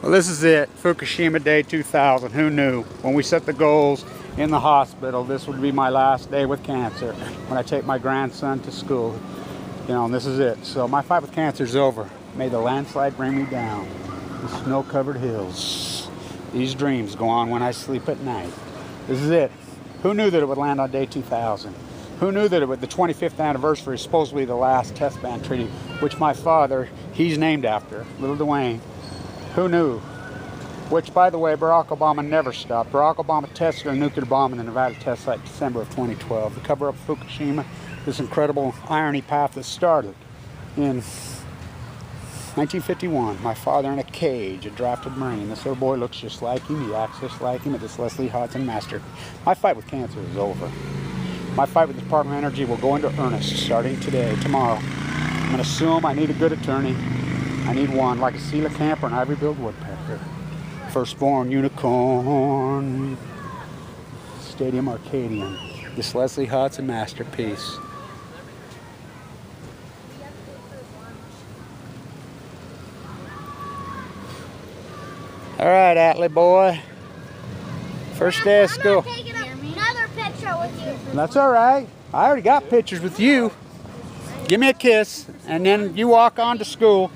Well, this is it. Fukushima Day 2000. Who knew? When we set the goals in the hospital, this would be my last day with cancer. When I take my grandson to school. You know, and this is it. So my fight with cancer is over. May the landslide bring me down. The snow-covered hills. These dreams go on when I sleep at night. This is it. Who knew that it would land on day 2000? Who knew that it would, the 25th anniversary is supposedly the last test ban treaty, which my father, he's named after, Little Dwayne. Who knew? Which, by the way, Barack Obama never stopped. Barack Obama tested a nuclear bomb in the Nevada test site in December of 2012. The cover-up of Fukushima, this incredible irony path that started in 1951. My father in a cage, a drafted Marine. This little boy looks just like him. He acts just like him. This Leslie Hodson master. My fight with cancer is over. My fight with the Department of Energy will go into earnest starting today, tomorrow. I'm going to sue him. I need a good attorney. I need one, like a coelacanth or an ivory-billed woodpecker. Firstborn unicorn. Stadium Arcadian. This Leslie Hodson masterpiece. All right, Atley boy. First day of school. I'm taking another picture with you. That's all right. I already got pictures with you. Give me a kiss, and then you walk on to school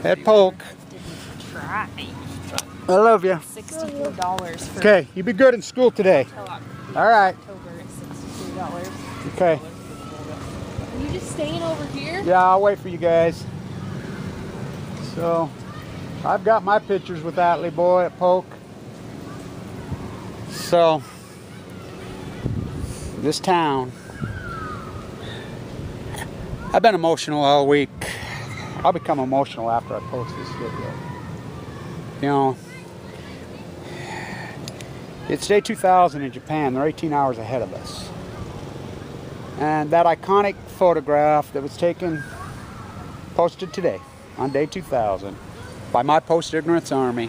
at Polk. Try. I love you. $63 for Okay, you be good in school today. All right. October. $63. Okay. Are you just staying over here? Yeah, I'll wait for you guys. So, I've got my pictures with Atley boy at Polk. So, this town, I've been emotional all week. I'll become emotional after I post this video. You know, it's day 2000 in Japan. They're 18 hours ahead of us. And that iconic photograph that was taken, posted today on day 2000 by my post-ignorance army.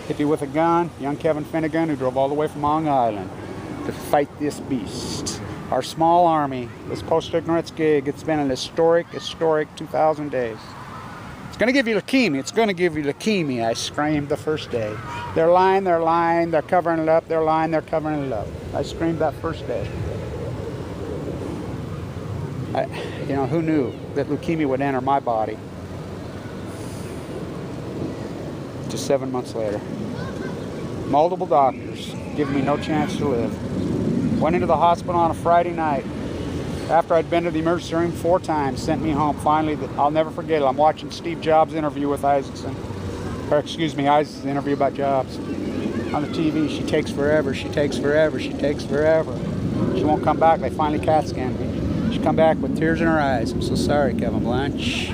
Hippie with a gun, young Kevin Finnegan, who drove all the way from Long Island to fight this beast. Our small army, this post-ignorance gig, it's been an historic 2000 days. It's going to give you leukemia. It's going to give you leukemia, I screamed the first day. They're lying, they're covering it up. They're lying, they're covering it up. I screamed that first day. You know, who knew that leukemia would enter my body? Just 7 months later. Multiple doctors giving me no chance to live. Went into the hospital on a Friday night. After I'd been to the emergency room 4 times, sent me home. Finally, I'll never forget it. I'm watching Steve Jobs' interview with Isaacson. Or excuse me, Isaacson's interview about Jobs. On the TV, she takes forever, she takes forever, she takes forever. She won't come back. They finally CAT scanned me. She come back with tears in her eyes. I'm so sorry, Kevin Blanche.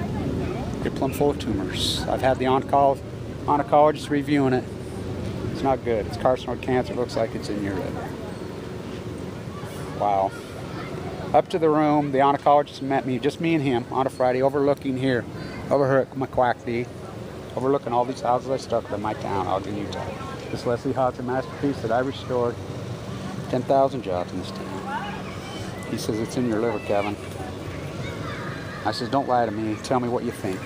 You're plumb full of tumors. I've had the oncologist reviewing it. It's not good. It's carcinoid cancer. It looks like it's in your liver. Wow. Up to the room, the oncologist met me, just me and him, on a Friday, overlooking here, overlooking McQuackty, overlooking all these houses I stuck in my town, Ogden, Utah. This Leslie Hodson masterpiece that I restored. 10,000 jobs in this town. He says, it's in your liver, Kevin. I says, don't lie to me. Tell me what you think.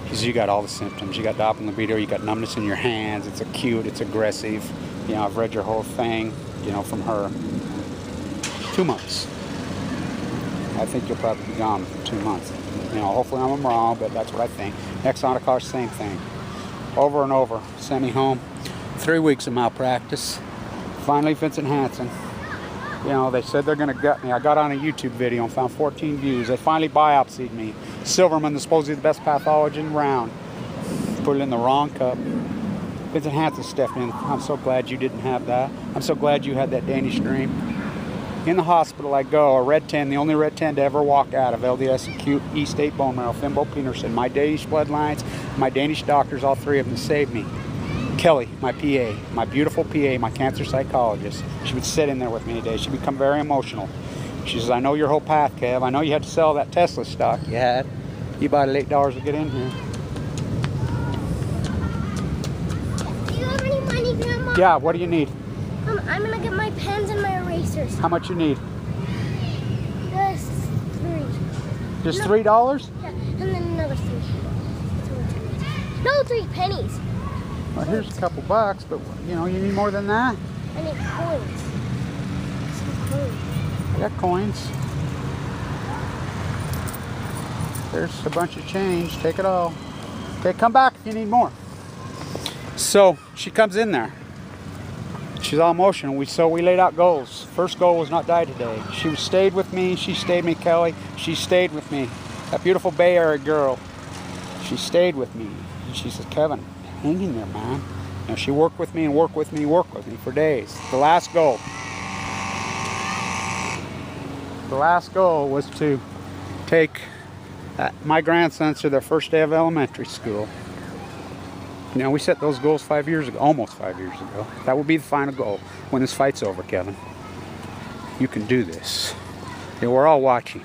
He says, you got all the symptoms. You got Doppler libido, you got numbness in your hands. It's acute, it's aggressive. You know, I've read your whole thing, you know, from her. 2 months. I think you'll probably be gone for 2 months. You know, hopefully I'm wrong, but that's what I think. Next oncologist, same thing. Over and over. Sent me home. 3 weeks of malpractice. Finally, Vincent Hansen. You know, they said they're going to gut me. I got on a YouTube video and found 14 views. They finally biopsied me. Silverman, supposedly the best pathologist around, put it in the wrong cup. Vincent Hansen stepped in. I'm so glad you didn't have that. I'm so glad you had that Danish dream. In the hospital I go, a red 10, the only red 10 to ever walk out of LDS acute E-state bone marrow, Fimbo Peterson. My Danish bloodlines, my Danish doctors, all 3 of them saved me. Kelly, my PA, my beautiful PA, my cancer psychologist. She would sit in there with me today. She'd become very emotional. She says, I know your whole path, Kev. I know you had to sell that Tesla stock you had. You bought it $8 to get in here. Do you have any money, Grandma? Yeah, what do you need? I'm gonna get my pens and my erasers. How much you need? Just 3. Just $3? Yeah, and then another 3. No, 3 pennies. Well, here's a couple bucks, but you know, you need more than that. I need coins. Some coins. I got coins. There's a bunch of change. Take it all. Okay, come back if you need more. So she comes in there. She's all emotional. So we laid out goals. First goal was not die today. She stayed with me. She stayed with me, Kelly. She stayed with me. That beautiful Bay Area girl. She stayed with me. And she says, Kevin, hang in there, man. You know, she worked with me and worked with me for days. The last goal. The last goal was to take my grandsons to their first day of elementary school. You know, we set those goals 5 years ago, almost 5 years ago. That will be the final goal when this fight's over, Kevin. You can do this. You know, we're all watching.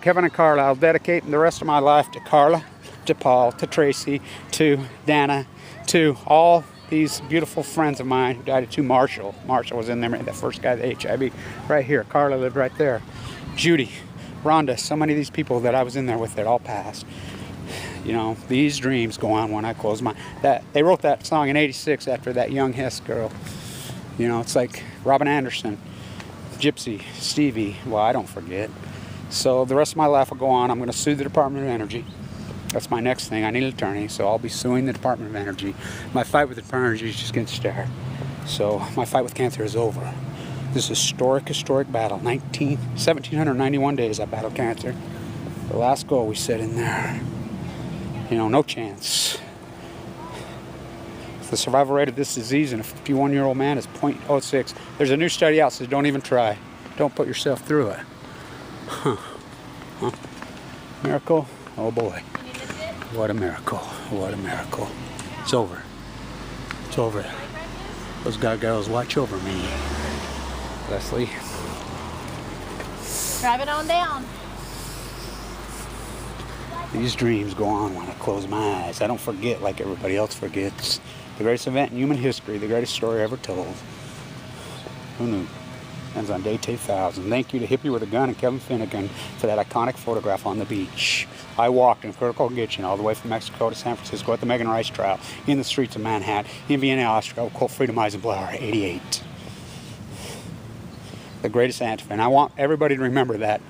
Kevin and Carla, I'll dedicate the rest of my life to Carla, to Paul, to Tracy, to Dana, to all these beautiful friends of mine who died to Marshall. Marshall was in there, the first guy with HIV. Right here, Carla lived right there. Judy, Rhonda, so many of these people that I was in there with that all passed. You know, these dreams go on when I close my... They wrote that song in '86 after that young Hess girl. You know, it's like Robin Anderson, Gypsy, Stevie. Well, I don't forget. So the rest of my life will go on. I'm going to sue the Department of Energy. That's my next thing. I need an attorney, so I'll be suing the Department of Energy. My fight with the Department of Energy is just getting started. So my fight with cancer is over. This historic battle. 1,791 days I battled cancer. The last goal we set in there. You know, no chance. The survival rate of this disease in a 51-year-old man is 0.06. There's a new study out that says don't even try. Don't put yourself through it. Huh. Miracle? Oh boy. What a miracle. What a miracle. It's over. It's over. Those gargoyles watch over me. Leslie. Drive it on down. These dreams go on when I close my eyes. I don't forget like everybody else forgets. The greatest event in human history, the greatest story ever told. Who knew? Ends on day 2000. Thank you to Hippie with a Gun and Kevin Finnegan for that iconic photograph on the beach. I walked in critical condition all the way from Mexico to San Francisco at the Megan Rice trial, in the streets of Manhattan, in Vienna, Austria, called Freedom Eisenblower, 88. The greatest anthem. And I want everybody to remember that.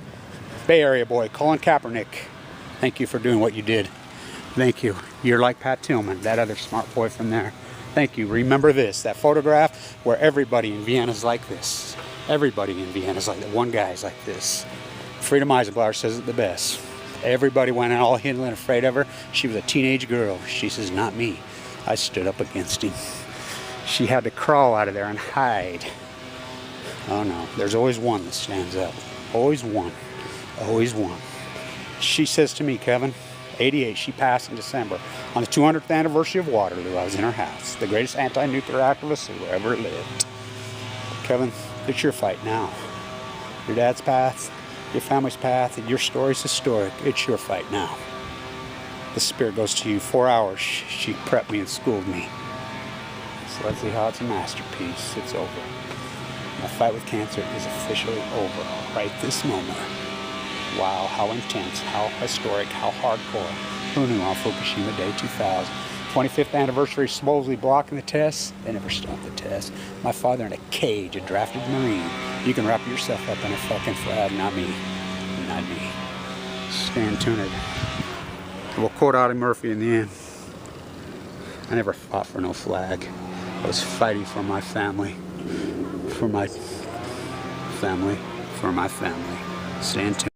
Bay Area boy, Colin Kaepernick. Thank you for doing what you did. Thank you. You're like Pat Tillman, that other smart boy from there. Thank you. Remember this, that photograph where everybody in Vienna's like this. Everybody in Vienna's like that. One guy's like this. Freedom Eisenblower says it the best. Everybody went all hidden and afraid of her. She was a teenage girl. She says, not me. I stood up against him. She had to crawl out of there and hide. Oh no, there's always one that stands up. Always one. Always one. She says to me, Kevin, 88, she passed in December. On the 200th anniversary of Waterloo, I was in her house. The greatest anti-nuclear activist who ever lived. Kevin, it's your fight now. Your dad's path, your family's path, and your story's historic. It's your fight now. The spirit goes to you. 4 hours, she prepped me and schooled me. So let's see how it's a masterpiece. It's over. My fight with cancer is officially over right this moment. Wow, how intense, how historic, how hardcore. Who knew on Fukushima Day 2000? 25th anniversary supposedly blocking the test. They never stopped the test. My father in a cage, a drafted Marine. You can wrap yourself up in a fucking flag, not me. Not me. Stand tuned. We'll quote Audie Murphy in the end. I never fought for no flag. I was fighting for my family. For my family. For my family. Stand tuned.